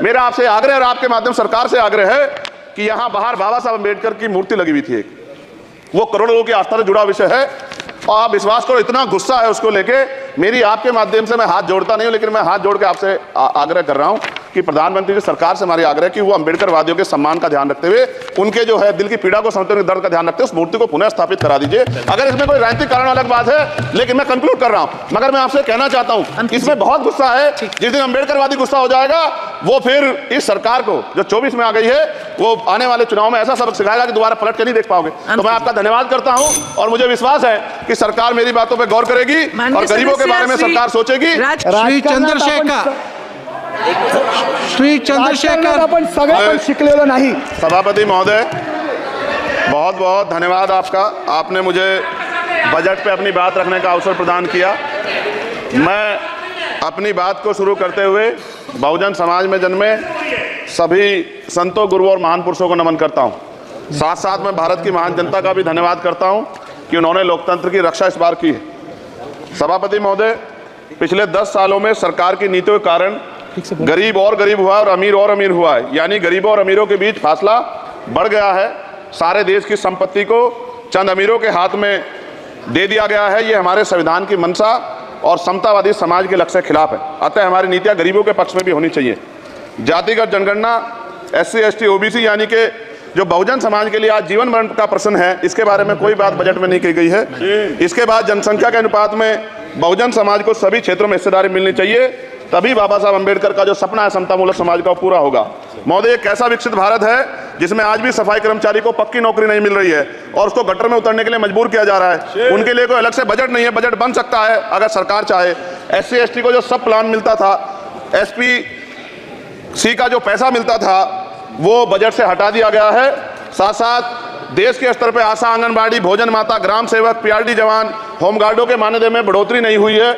मेरा आपसे आग्रह और आपके माध्यम सरकार से आग्रह है कि यहाँ बाहर बाबा साहब अम्बेडकर की मूर्ति लगी हुई थी एक, वो करोड़ों लोगों की आस्था से जुड़ा विषय है और आप विश्वास करो इतना गुस्सा है उसको लेके, मेरी आपके माध्यम से मैं हाथ जोड़ता नहीं हूं, लेकिन मैं हाथ जोड़ के आपसे आग्रह कर रहा हूं कि प्रधानमंत्री जी सरकार से हमारी आग्रह कि वो अम्बेडकरवादियों के सम्मान का ध्यान रखते हुए, उनके जो है दिल की पीड़ा को समझते हुए दर्द का ध्यान रखते हुए उस मूर्ति को पुनः स्थापित करा दीजिए। अगर इसमें कोई राजनीतिक कारण अलग बात है, लेकिन मैं कंक्लूड कर रहा हूं, मगर मैं आपसे कहना चाहता हूं इसमें बहुत गुस्सा है। जिस दिन अम्बेडकरवादी गुस्सा हो जाएगा वो फिर इस सरकार को जो 24 में आ गई है वो आने वाले चुनाव में ऐसा सबक सिखाएगा कि दोबारा पलट के नहीं देख पाओगे। तो मैं आपका धन्यवाद करता हूं और मुझे विश्वास है कि सरकार मेरी बातों पर गौर करेगी और गरीबों के बारे में सरकार सोचेगी। श्री चंद्रशेखर आपण सगळं शिकलेलो नाही। सभापति महोदय बहुत बहुत धन्यवाद आपका, आपने मुझे बजट पे अपनी बात रखने का अवसर प्रदान किया। मैं अपनी बात को शुरू करते हुए बहुजन समाज में जन्मे सभी संतों, गुरुओं और महान पुरुषों को नमन करता हूं। साथ साथ मैं भारत की महान जनता का भी धन्यवाद करता हूं कि उन्होंने लोकतंत्र की रक्षा इस बार की है। सभापति महोदय, पिछले 10 सालों में सरकार की नीतियों के कारण गरीब और गरीब हुआ और अमीर हुआ है, यानी गरीबों और अमीरों के बीच फासला बढ़ गया है। सारे देश की संपत्ति को चंद अमीरों के हाथ में दे दिया गया है। ये हमारे संविधान की मंशा और समतावादी समाज के लक्ष्य के खिलाफ है। अतः हमारी नीतियां गरीबों के पक्ष में भी होनी चाहिए। जातिगत जनगणना, SC ST OBC यानी कि जो बहुजन समाज के लिए आज जीवन मरण का प्रश्न है, इसके बारे में कोई बात बजट में नहीं की गई है। इसके बाद जनसंख्या के अनुपात में बहुजन समाज को सभी क्षेत्रों में हिस्सेदारी मिलनी चाहिए, तभी बाबा साहब अम्बेडकर का जो सपना है समतामूलक समाज का पूरा होगा। महोदय, एक ऐसा विकसित भारत है जिसमें आज भी सफाई कर्मचारी को पक्की नौकरी नहीं मिल रही है और उसको गटर में उतरने के लिए मजबूर किया जा रहा है। उनके लिए कोई अलग से बजट नहीं है, बजट बन सकता है अगर सरकार चाहे। SC ST को जो सब प्लान मिलता था, SPC का जो पैसा मिलता था वो बजट से हटा दिया गया है। साथ साथ देश के स्तर पर आशा, आंगनबाड़ी, भोजन माता, ग्राम सेवक, PRD जवान, होमगार्डों के मानदेय में बढ़ोतरी नहीं हुई है।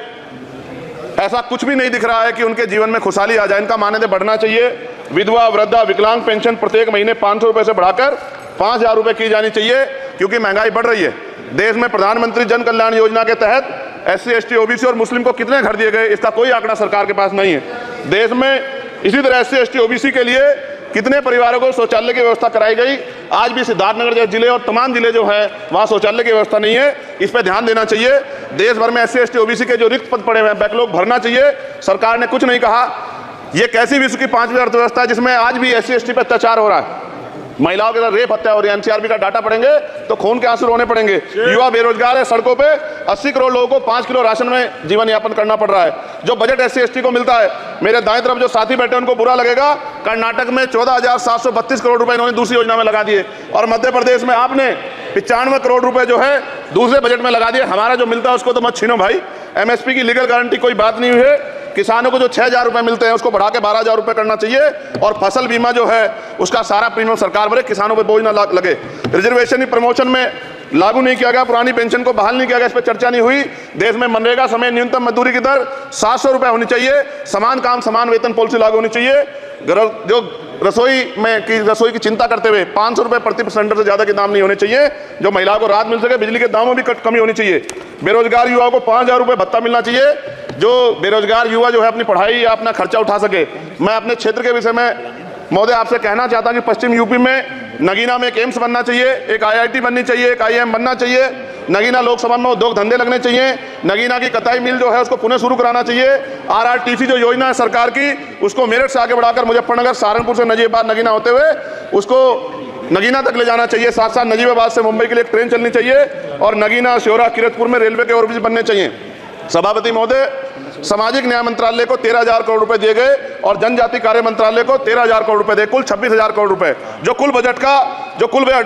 ऐसा कुछ भी नहीं दिख रहा है कि उनके जीवन में खुशहाली आ जाए। इनका मानदेय बढ़ना चाहिए। विधवा, वृद्धा, विकलांग पेंशन प्रत्येक महीने 500 रुपए से बढ़ाकर 5000 रुपए की जानी चाहिए, क्योंकि महंगाई बढ़ रही है। देश में प्रधानमंत्री जन कल्याण योजना के तहत SC ST OBC और मुस्लिम को कितने घर दिए गए, इसका कोई आंकड़ा सरकार के पास नहीं है। देश में इसी तरह SC ST OBC के लिए कितने परिवारों को शौचालय की व्यवस्था कराई गई। आज भी सिद्धार्थनगर जैसे जिले और तमाम जिले जो हैं वहाँ शौचालय की व्यवस्था नहीं है। इस पर ध्यान देना चाहिए। देश भर में SC ST OBC के जो रिक्त पद पड़े हुए हैं, बैकलॉग भरना चाहिए। सरकार ने कुछ नहीं कहा। ये कैसी विश्व की 5वीं अर्थव्यवस्था है जिसमें आज भी SC ST पर अत्याचार हो रहा है, महिलाओं के साथ रेप हत्या हो रही है। NCRB का डाटा पढ़ेंगे तो खून के आंसू रोने पड़ेंगे। युवा बेरोजगार है, सड़कों पे 80 करोड़ लोगों को 5 किलो राशन में जीवन यापन करना पड़ रहा है। जो बजट SC ST को मिलता है, मेरे दाएं तरफ जो साथी बैठे उनको बुरा लगेगा, कर्नाटक में 14,732 करोड़ रुपए इन्होंने दूसरी योजना में लगा दिए और मध्य प्रदेश में आपने 95 करोड़ रुपए जो है दूसरे बजट में लगा दिए। हमारा जो मिलता है उसको तो मत छीनो भाई। MSP की लीगल गारंटी कोई बात नहीं हुई है। किसानों को जो 6,000 रुपए मिलते हैं उसको बढ़ा के 12,000 रुपए करना चाहिए और फसल बीमा जो है उसका सारा प्रीमियम सरकार भरे, किसानों पे बोझ ना लगे। रिजर्वेशन प्रमोशन में लागू नहीं किया गया, पुरानी पेंशन को बहाल नहीं किया गया, इस पर चर्चा नहीं हुई। देश में मनरेगा समय न्यूनतम मजदूरी की दर 700 रुपए होनी चाहिए। समान काम समान वेतन पॉलिसी लागू होनी चाहिए। जो रसोई की चिंता करते हुए 500 रुपए प्रति सिलेंडर से ज्यादा के दाम नहीं होने चाहिए, जो महिलाओं को राहत मिल सके। बिजली के दामों में भी कमी होनी चाहिए। बेरोजगार युवाओं को 5,000 रुपए भत्ता मिलना चाहिए, जो बेरोजगार युवा जो है अपनी पढ़ाई या अपना खर्चा उठा सके। मैं अपने क्षेत्र के विषय में महोदय आपसे कहना चाहता हूं कि पश्चिम यूपी में नगीना में एक एम्स बनना चाहिए, एक IIT बननी चाहिए, एक IIM बनना चाहिए। नगीना लोकसभा में उद्योग धंधे लगने चाहिए। नगीना की कताई मिल जो है उसको पुनः शुरू कराना चाहिए। RRTC जो योजना है सरकार की, उसको मेरठ से आगे बढ़ाकर मुजफ्फरनगर, सहारनपुर से नजीबाबाद नगीना होते हुए उसको नगीना तक ले जाना चाहिए। साथ साथ नजीबाबाद से मुंबई के लिए एक ट्रेन चलनी चाहिए और नगीना, श्योरा, किरतपुर में रेलवे के ओवरब्रिज बनने चाहिए। सभापति महोदय, सामाजिक न्याय मंत्रालय को 13,000 करोड़ रुपए दिए गए और जनजाति कार्य मंत्रालय को 13,000 करोड़ रुपए दिए, कुल 26,000 करोड़ रुपए, जो कुल बजट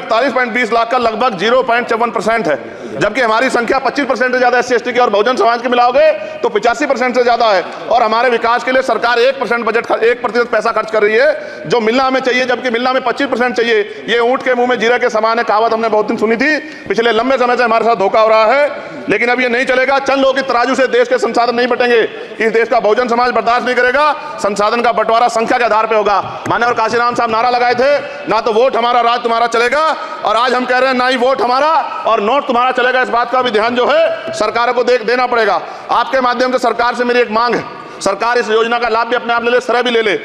48.20 लाख का लगभग 0.54% है। जबकि हमारी संख्या 25% से ज्यादा SC ST की और बहुजन समाज की मिलाओगे तो 85% से ज्यादा है। और हमारे विकास के लिए सरकार 1% बजट 1% पैसा खर्च कर रही है, जो मिलना हमें चाहिए, जबकि मिलना हमें 25% चाहिए। ये ऊंट के मुंह में जीरा के समान है, कहावत हमने बहुत दिन सुनी थी। पिछले लंबे समय से हमारे साथ धोखा हो रहा है, लेकिन अब ये नहीं चलेगा। चंद लोगों की तराजू से देश के संसाधन नहीं बटेंगे। इस देश का बहुजन समाज बर्दाश्त नहीं करेगा। संसाधन का बंटवारा संख्या के आधार पर होगा। माननीय काशीराम साहब नारा लगाए थे, ना तो वोट हमारा राज तुम्हारा चलेगा, और आज हम कह रहे हैं ना ही वोट हमारा और नोट तुम्हारा चलेगा। इस बात का भी ध्यान जो है सरकारों को देना पड़ेगा। आपके माध्यम से सरकार से मेरी एक मांग है, सरकार इस योजना का लाभ भी अपने आप ले ले, श्रेय भी ले ले।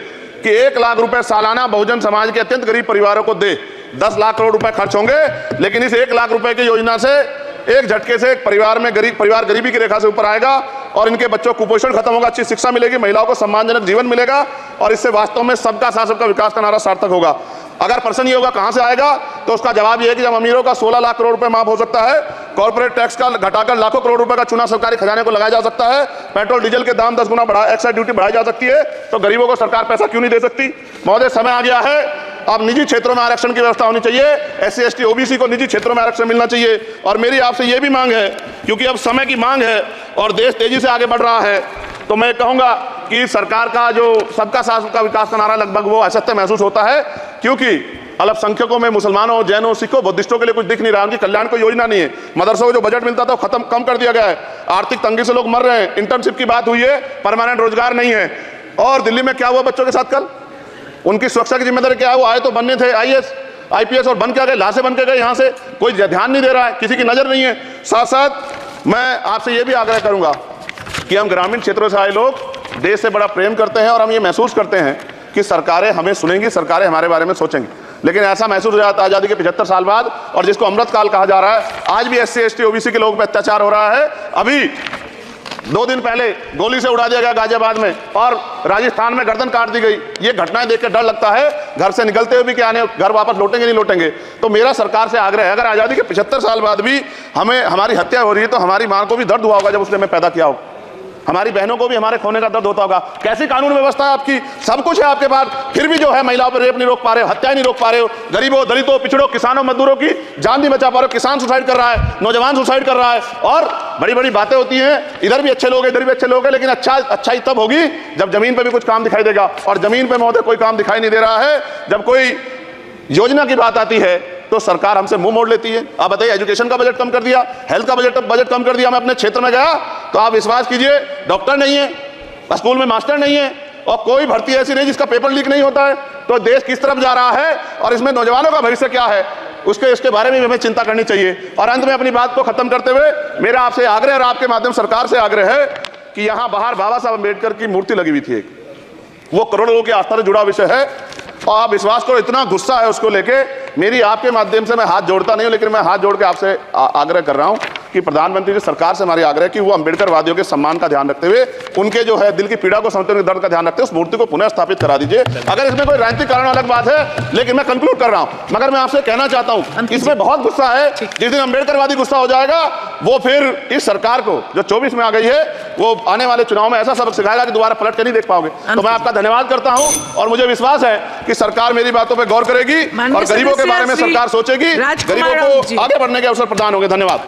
कि 1 लाख रुपए सालाना बहुजन समाज के अत्यंत गरीब परिवारों को दे। 10 लाख करोड़ रुपए खर्च होंगे, लेकिन इस 1 लाख रुपए की योजना से एक झटके से एक परिवार गरीबी की रेखा से ऊपर आएगा और इनके बच्चों को कुपोषण खत्म होगा, अच्छी शिक्षा मिलेगी, महिलाओं को सम्मानजनक जीवन मिलेगा और इससे वास्तव में सबका साथ सबका विकास का नारा सार्थक होगा। अगर प्रश्न ये होगा कहां से आएगा, तो उसका जवाब ये है कि जब अमीरों का 16 लाख करोड़ रुपए माफ हो सकता है, कॉर्पोरेट टैक्स का घटाकर लाखों करोड़ रुपए का चूना सरकारी खजाने को लगाया जा सकता है, पेट्रोल डीजल के दाम 10 गुना एक्साइज ड्यूटी बढ़ाई जा सकती है, तो गरीबों को सरकार पैसा क्यों नहीं दे सकती? महोदय, समय आ गया है, अब निजी क्षेत्रों में आरक्षण की व्यवस्था होनी चाहिए। SC ST OBC को निजी क्षेत्रों में आरक्षण मिलना चाहिए। और मेरी आपसे ये भी मांग है, क्योंकि अब समय की मांग है और देश तेजी से आगे बढ़ रहा है, तो मैं कहूंगा कि सरकार का जो सबका साथ सबका विकास का नारा लगभग वो असत्य महसूस होता है, क्योंकि अल्पसंख्यकों में मुसलमानों, जैनों, सिखों, बुद्धिस्टों के लिए कुछ दिख नहीं रहा, उनकी कल्याण कोई योजना नहीं है। मदरसों को जो बजट मिलता था वो कम कर दिया गया है। आर्थिक तंगी से लोग मर रहे हैं, इंटर्नशिप की बात हुई है, परमानेंट रोजगार नहीं है। और दिल्ली में क्या हुआ बच्चों के साथ कल? उनकी सुरक्षा की जिम्मेदारी क्या है? वो आए तो बनने थे IAS IPS और बन के गए, लाशें बन के गए, यहाँ से कोई ध्यान नहीं दे रहा है, किसी की नजर नहीं है। साथ साथ मैं आपसे ये भी आग्रह करूंगा कि हम ग्रामीण क्षेत्रों से आए लोग देश से बड़ा प्रेम करते हैं और हम ये महसूस करते हैं कि सरकारें हमें सुनेंगी, सरकारें हमारे बारे में सोचेंगी, लेकिन ऐसा महसूस हो जाता है आज़ादी के 75 साल बाद, और जिसको अमृतकाल कहा जा रहा है, आज भी SC ST OBC के लोगों पर अत्याचार हो रहा है। अभी 2 दिन पहले गोली से उड़ा दिया गया गाजियाबाद में और राजस्थान में गर्दन काट दी गई। ये घटनाएं देख के डर लगता है, घर से निकलते हुए भी कि आने घर वापस लौटेंगे नहीं लौटेंगे। तो मेरा सरकार से आग्रह है, अगर आज़ादी के 75 साल बाद भी हमारी हत्या हो रही है, तो हमारी मां को भी दर्द हुआ होगा जब उसने हमें पैदा किया हो, हमारी बहनों को भी हमारे खोने का दर्द होता होगा। कैसी कानून व्यवस्था है आपकी? सब कुछ है आपके पास, फिर भी जो है महिलाओं पर रेप नहीं रोक पा रहे हो, हत्या नहीं रोक पा रहे हो, गरीबों, दलितों, पिछड़ों, किसानों, मजदूरों की जान नहीं बचा पा रहे हो। किसान सुसाइड कर रहा है, नौजवान सुसाइड कर रहा है, और बड़ी बड़ी बातें होती हैं, इधर भी अच्छे लोग हैं, इधर भी अच्छे लोग हैं, लेकिन अच्छाई तब होगी जब जमीन पर भी कुछ काम दिखाई देगा। और जमीन पर महोदय कोई काम दिखाई नहीं दे रहा है। जब कोई योजना की बात आती है तो सरकार हमसे मुंह मोड़ लेती है। आप बताइए, एजुकेशन का बजट कम कर दिया, हेल्थ का बजट कम कर दिया। मैं अपने क्षेत्र में गया तो आप विश्वास कीजिए, डॉक्टर नहीं है, स्कूल में मास्टर नहीं है, और कोई भर्ती ऐसी नहीं जिसका पेपर लीक नहीं होता है। तो देश किस तरफ जा रहा है और इसमें नौजवानों का भविष्य क्या है, इसके बारे में हमें चिंता करनी चाहिए। और अंत में अपनी बात को खत्म करते हुए मेरा आपसे आग्रह और आपके माध्यम सरकार से आग्रह है कि यहाँ बाहर बाबा साहब अम्बेडकर की मूर्ति लगी हुई थी एक, वो करोड़ों लोगों की आस्था से जुड़ा विषय है, और आप विश्वास करो इतना गुस्सा है उसको लेके। मेरी आपके माध्यम से मैं हाथ जोड़ता नहीं हूं, लेकिन मैं हाथ जोड़ के आपसे आग्रह कर रहा हूं कि प्रधानमंत्री जी, सरकार से हमारी आग्रह कि वो अम्बेडकर वादियों के सम्मान का ध्यान रखते हुए, उनके जो है दिल की पीड़ा को समझते हुए, दर्द का ध्यान रखते हुए उस मूर्ति को पुनः स्थापित करा दीजिए। अगर इसमें कोई राजनीतिक कारण अलग बात है, लेकिन मैं कंक्लूड कर रहा हूं, मगर मैं आपसे कहना चाहता हूं इसमें बहुत गुस्सा है। जिस दिन अम्बेडकरवादी गुस्सा हो जाएगा, वो फिर इस सरकार को जो 24 में आ गई है, वो आने वाले चुनाव में ऐसा सबक सिखाएगा कि दोबारा पलट के नहीं देख पाओगे। तो मैं आपका धन्यवाद करता हूं और मुझे विश्वास है कि सरकार मेरी बातों पर गौर करेगी और गरीबों के बारे में सरकार सोचेगी, गरीबों को आगे बढ़ने के अवसर प्रदान होंगे। धन्यवाद।